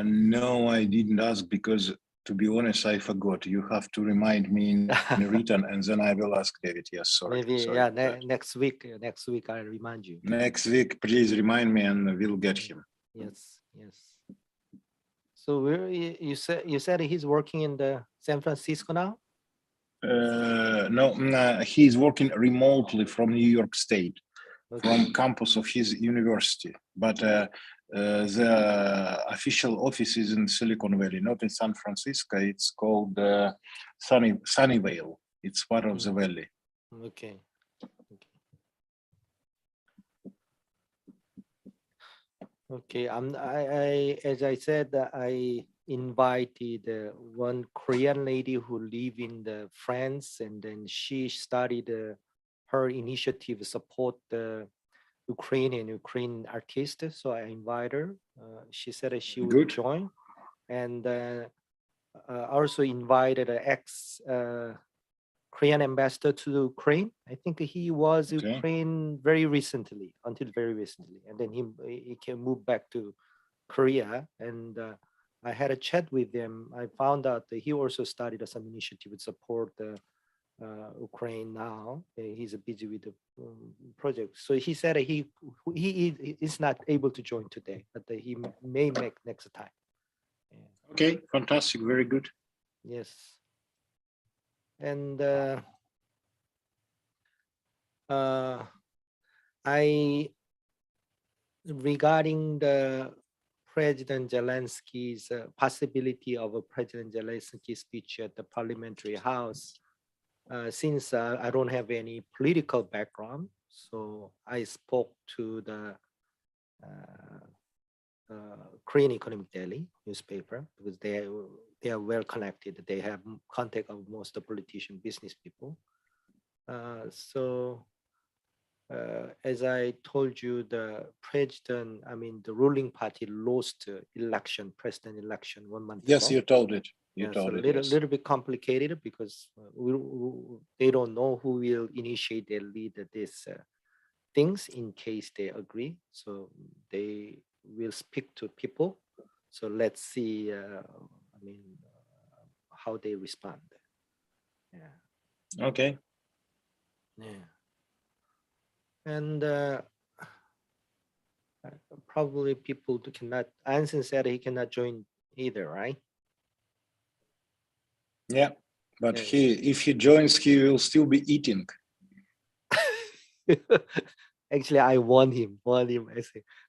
No, I didn't ask because, to be honest, I forgot. You have to remind me in written, and then I will ask David. Yes, sorry. Maybe sorry yeah. about that. Next week I'll remind you. Next week, please remind me, and we'll get him. Yes, yes. So where you said he's working in the San Francisco now? No, he's working remotely from New York State, from campus of his university. But the official office is in Silicon Valley, not in San Francisco. It's called Sunnyvale. It's part of the valley. Okay. Okay. I as I said, I invited one Korean lady who live in the France, and then she started her initiative support the Ukrainian artist. So I invite her. She said that she would join, and also invited an ex Korean ambassador to Ukraine. I think he was Ukraine very recently, until very recently, and then he can move back to Korea. And I had a chat with him. I found out that he also started some initiative to support Ukraine now. He's busy with the project. So he said he is not able to join today, but he may make next time. Yeah. Okay, fantastic, very good. Yes. And regarding the President Zelensky's possibility of a President Zelensky speech at the Parliamentary House, since I don't have any political background, so I spoke to the Korean Economic Daily newspaper, because they are well connected. They have contact of most of the politician business people. As I told you, the president, the ruling party lost president election 1 month ago. Yes, you told it. You so told it. Little bit complicated, because they don't know who will initiate and lead this things in case they agree. So they will speak to people. So let's see, how they respond. Yeah. Okay. Yeah. And probably people cannot. Anson said he cannot join either, right? Yeah, but if he joins, he will still be eating. Actually, I want him,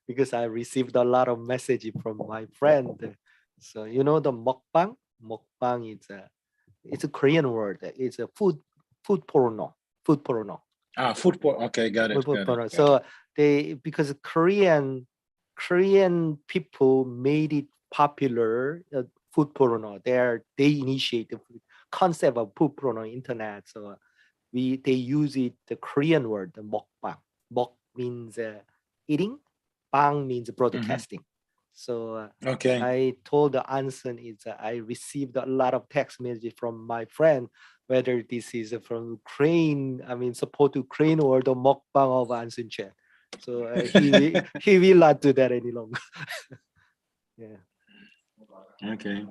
because I received a lot of messages from my friend. So you know the mukbang. Mukbang it's a Korean word. It's a food porno. Food porno. Food porn. Okay, got it. So because Korean people made it popular. Food porno. They initiate the concept of food porno on internet. So they use it, the Korean word, the mukbang. Mok means eating, bang means broadcasting. So I told the Anson I received a lot of text messages from my friend, whether this is from Ukraine, support Ukraine, or the mukbang of Anson Chen. So he will not do that any longer. Yeah. Okay.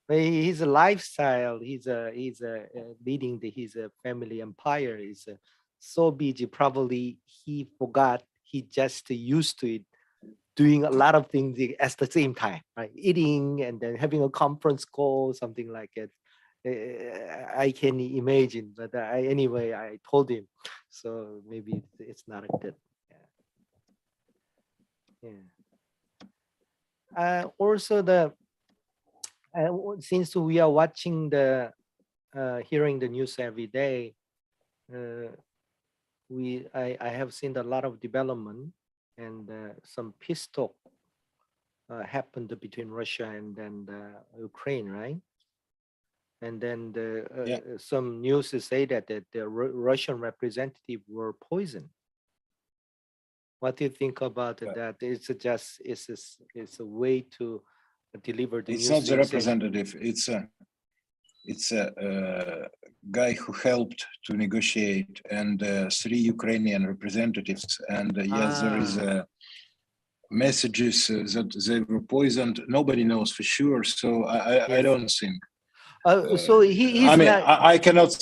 But his lifestyle, he's leading his family empire is so busy. Probably he forgot. He just used to it, doing a lot of things at the same time, right? Eating and then having a conference call, something like it. I can imagine, but anyway, I told him, so maybe it's not a good. Yeah. Also, since we are watching hearing the news every day, I have seen a lot of development, and some peace talk happened between Russia and then Ukraine, right? And then some news say that the Russian representatives were poisoned. What do you think about that? It's a way to deliver the news. It's not the representative. It's a guy who helped to negotiate, and 3 Ukrainian representatives. And yes, there is messages that they were poisoned. Nobody knows for sure. So I Yes. don't think. So he's I mean, not I cannot.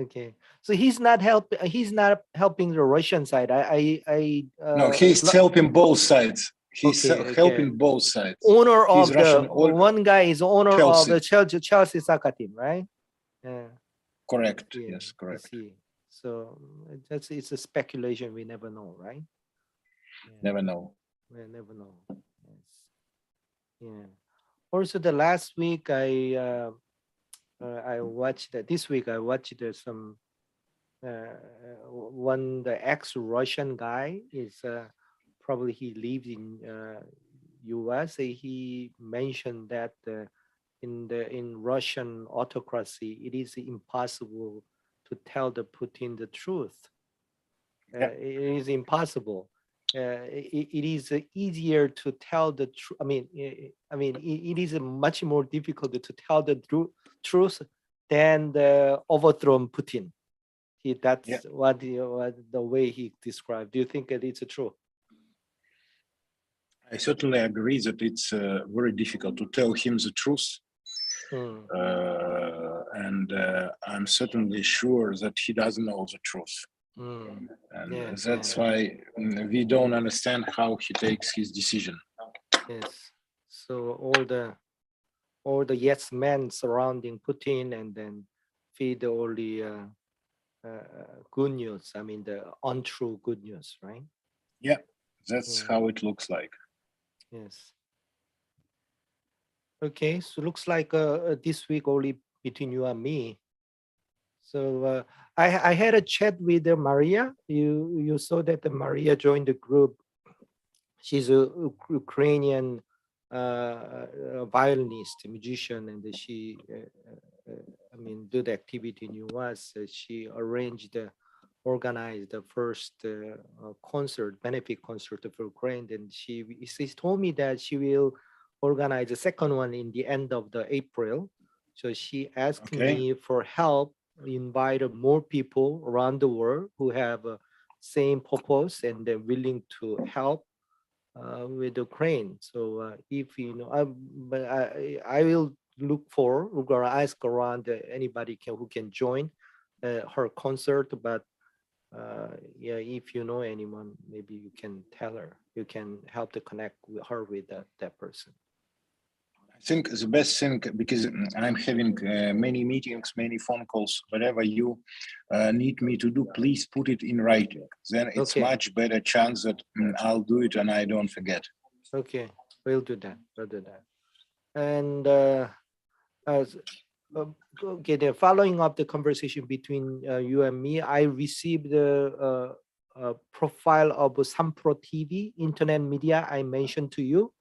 okay. So he's not helping the Russian side. No, he's helping both sides. He's okay, helping both sides. Owner He's of the Russian. one guy is owner of the Chelsea soccer team, right? Yeah. Correct. Yeah, Yes, correct. I see. So it's a speculation. We never know, right? Yeah. Never know. We never know. Yes. Yeah. Also, the last week I watched this week I watched some one the ex-Russian guy is probably he lives in U.S. He mentioned that in Russian autocracy it is impossible to tell the Putin the truth. It is impossible. It is easier to tell the truth. I mean, it is much more difficult to tell the truth than the overthrown Putin. That's what the way he described. Do you think that it's true? I certainly agree that it's very difficult to tell him the truth. And I'm certainly sure that he doesn't know the truth. And that's why we don't understand how he takes his decision. Yes. So all the yes men surrounding Putin and then feed all the good news. I mean the untrue good news, right? Yeah, that's how it looks like. Yes. Okay, so looks like this week only between you and me. So I had a chat with Maria. You saw that Maria joined the group. She's a Ukrainian violinist, musician, and she, I mean, did activity in US. She arranged, organized the first concert, benefit concert for Ukraine. And she told me that she will organize the second one in the end of the April. So she asked me for help, invite more people around the world who have same purpose and they're willing to help with Ukraine. So if you know, I will look for, we're gonna ask around anybody who can join her concert. But yeah, if you know anyone, maybe you can tell her. You can help to connect with her with that person. I think the best thing, because I'm having many meetings, many phone calls, whatever you need me to do, please put it in writing. Then it's much better chance that I'll do it and I don't forget. Okay, we'll do that. We'll do that. And okay, then following up the conversation between you and me, I received the profile of Sampro TV, internet media I mentioned to you,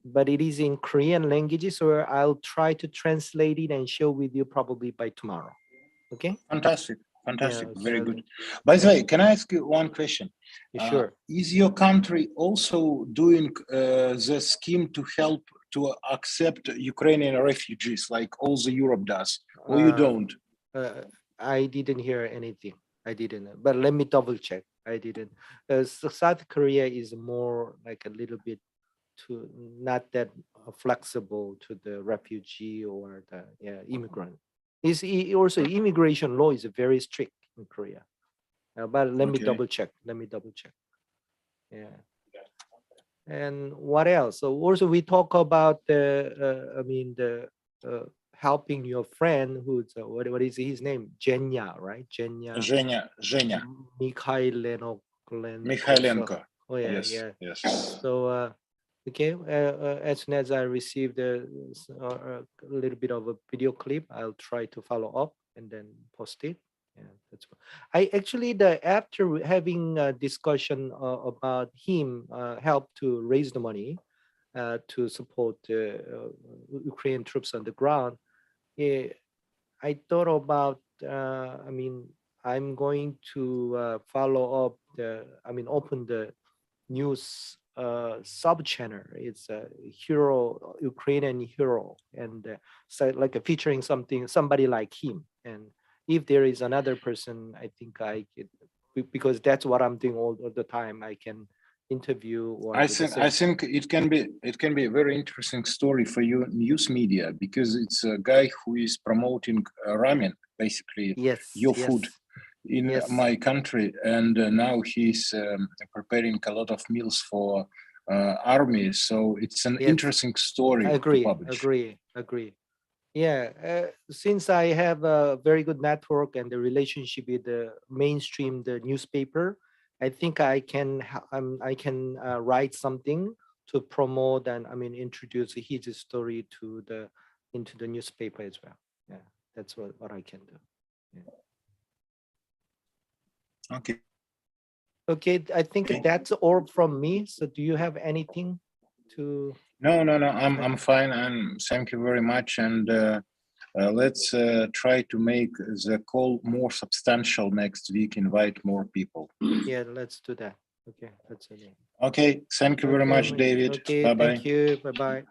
but it is in Korean language, so I'll try to translate it and share with you probably by tomorrow. Okay? Fantastic. Fantastic. Very good. By the way, can I ask you one question? Sure. Is your country also doing the scheme to help to accept Ukrainian refugees like all the Europe does, or you don't? I didn't hear anything. I didn't, but let me double check. I didn't. South Korea is more like a little bit to not that flexible to the refugee or the immigrant. Is also immigration law is very strict in Korea. But let me double check. Let me double check. Yeah. And what else? So also we talk about the I mean the helping your friend who's what is his name? Zhenya, right? Zhenya. Mikhailenko. Mikhailenko. Oh yeah, yes. So okay, as soon as I received a little bit of a video clip, I'll try to follow up and then post it. Yeah, that's what I actually after having a discussion about him helped to raise the money to support Ukrainian troops on the ground. I thought about I mean I'm going to follow up open the news sub channel. It's a hero, Ukrainian hero, and so like featuring somebody like him. And if there is another person, I think I could, because that's what I'm doing all the time. I can interview or I do the think it can be a very interesting story for you news media, because it's a guy who is promoting ramen, basically your food in my country, and now he's preparing a lot of meals for army. So it's an interesting story to publish. Agree. Yeah, since I have a very good network and the relationship with the mainstream, the newspaper, I think I can write something to promote and introduce his story to into the newspaper as well. Yeah, that's what I can do. Yeah. Okay. Okay, I think that's all from me. So do you have anything to? No, I'm fine, and thank you very much. And let's try to make the call more substantial next week, invite more people. Yeah, let's do that. Okay, that's okay. Okay, thank you very much, David. Okay, Bye-bye. thank you. Bye-bye.